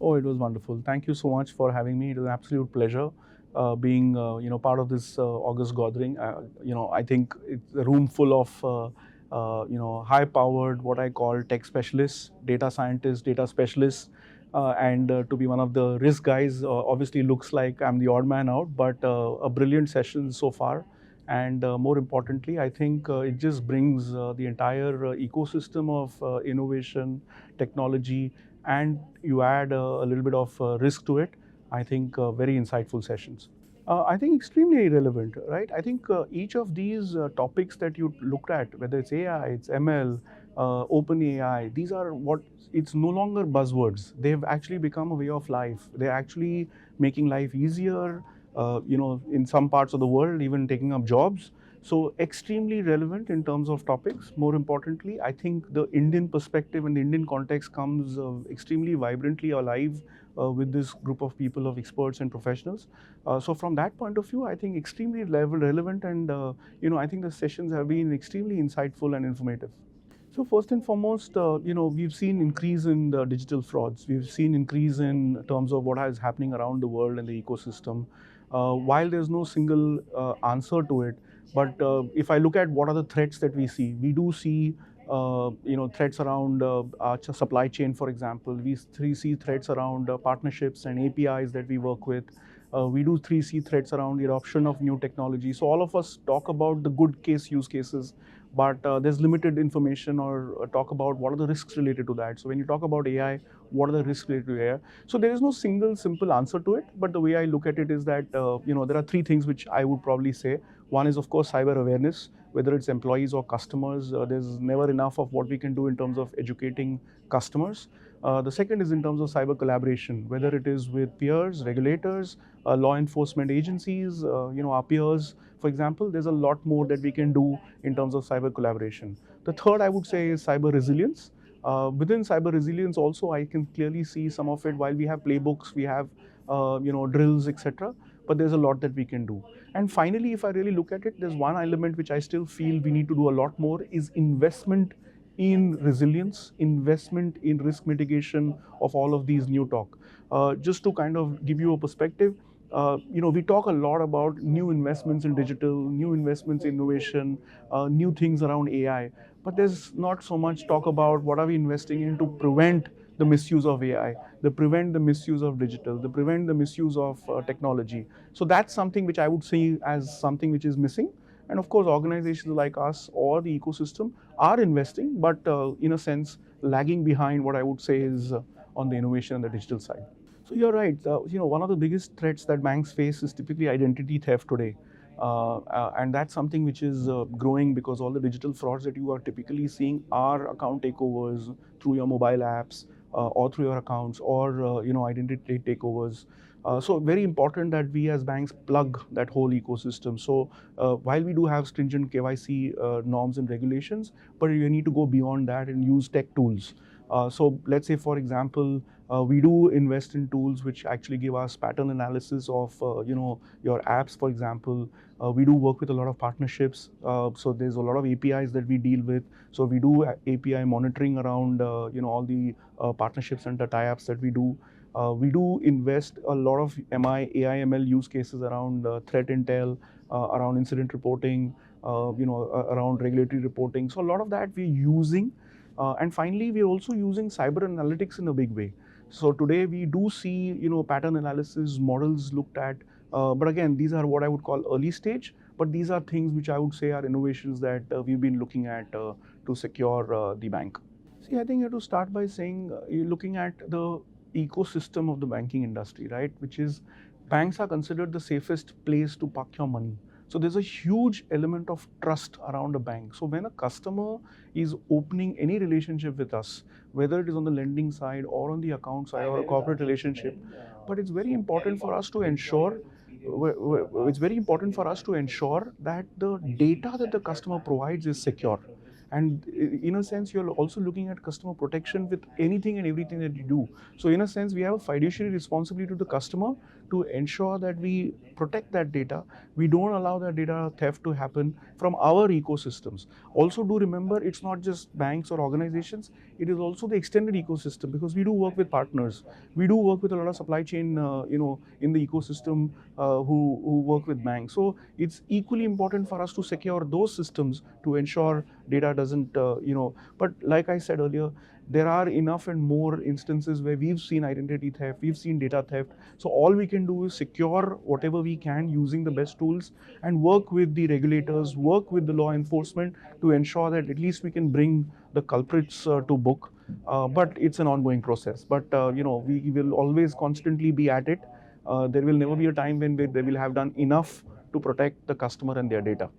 Oh, it was wonderful. Thank you so much for having me. It was an absolute pleasure being, part of this August gathering. I think it's a room full of, high-powered, what I call tech specialists, data scientists, data specialists, and to be one of the risk guys. Obviously, looks like I'm the odd man out, but a brilliant session so far. And more importantly, I think it just brings the entire ecosystem of innovation, technology, and you add a little bit of risk to it. I think very insightful sessions. I think extremely relevant, right? I think each of these topics that you looked at, whether it's AI, it's ML, open AI, these are what it's no longer buzzwords. They've actually become a way of life. They're actually making life easier. In some parts of the world, even taking up jobs. So extremely relevant in terms of topics. More importantly, I think the Indian perspective and the Indian context comes extremely vibrantly alive with this group of people, of experts and professionals. So from that point of view, I think extremely relevant, and I think the sessions have been extremely insightful and informative. So first and foremost, we've seen increase in the digital frauds. We've seen increase in terms of what is happening around the world and the ecosystem. While there's no single answer to it, but if I look at what are the threats that we do see, threats around our supply chain, for example. We see threats around partnerships and APIs that we work with. We do see threats around the adoption of new technology. So all of us talk about the good case use cases, but there's limited information or talk about what are the risks related to that. So when you talk about AI, what are the risks related to AI? So there is no single simple answer to it, but the way I look at it is that there are three things which I would probably say. One is, of course, cyber awareness, whether it's employees or customers. There's never enough of what we can do in terms of educating customers. The second is in terms of cyber collaboration, whether it is with peers, regulators, law enforcement agencies, our peers, for example. There's a lot more that we can do in terms of cyber collaboration. The third, I would say, is cyber resilience. Within cyber resilience, also, I can clearly see some of it. While we have playbooks, we have drills, etc. But there's a lot that we can do. And finally, if I really look at it, there's one element which I still feel we need to do a lot more is investment in resilience, investment in risk mitigation of all of these new talk. Just to kind of give you a perspective, we talk a lot about new investments in digital, new investments in innovation, new things around AI, but there's not so much talk about what are we investing in to prevent the misuse of AI, to prevent the misuse of digital, to prevent the misuse of technology. So that's something which I would see as something which is missing. And of course, organizations like us or the ecosystem are investing, but in a sense, lagging behind what I would say is on the innovation and the digital side. So you're right. One of the biggest threats that banks face is typically identity theft today. And that's something which is growing because all the digital frauds that you are typically seeing are account takeovers through your mobile apps or through your accounts, or identity takeovers. So very important that we as banks plug that whole ecosystem. So while we do have stringent KYC norms and regulations, but you need to go beyond that and use tech tools. So let's say, for example, we do invest in tools which actually give us pattern analysis of your apps, for example. We do work with a lot of partnerships. So there's a lot of APIs that we deal with. So we do API monitoring around all the partnerships and the tie-ups that we do. We do invest a lot of AI/ML use cases around threat intel, around incident reporting, around regulatory reporting. So a lot of that we're using. And finally, we're also using cyber analytics in a big way. So today we do see, pattern analysis models looked at. But again, these are what I would call early stage. But these are things which I would say are innovations that we've been looking at to secure the bank. See, I think you have to start by saying you're looking at the ecosystem of the banking industry, right? Which is banks are considered the safest place to park your money. So there's a huge element of trust around a bank. So when a customer is opening any relationship with us, whether it is on the lending side or on the account side or a corporate relationship, but it's very important for us to ensure that the data that the customer provides is secure. And in a sense, you're also looking at customer protection with anything and everything that you do. So in a sense, we have a fiduciary responsibility to the customer to ensure that we protect that data. We don't allow that data theft to happen from our ecosystems. Also, do remember, it's not just banks or organizations, it is also the extended ecosystem, because we do work with partners. We do work with a lot of supply chain, in the ecosystem, who work with banks. So it's equally important for us to secure those systems to ensure data doesn't, but like I said earlier, there are enough and more instances where we've seen identity theft, we've seen data theft. So all we can do is secure whatever we can using the best tools, and work with the regulators, work with the law enforcement to ensure that at least we can bring the culprits to book. But it's an ongoing process. But we will always constantly be at it. There will never be a time when they will have done enough to protect the customer and their data.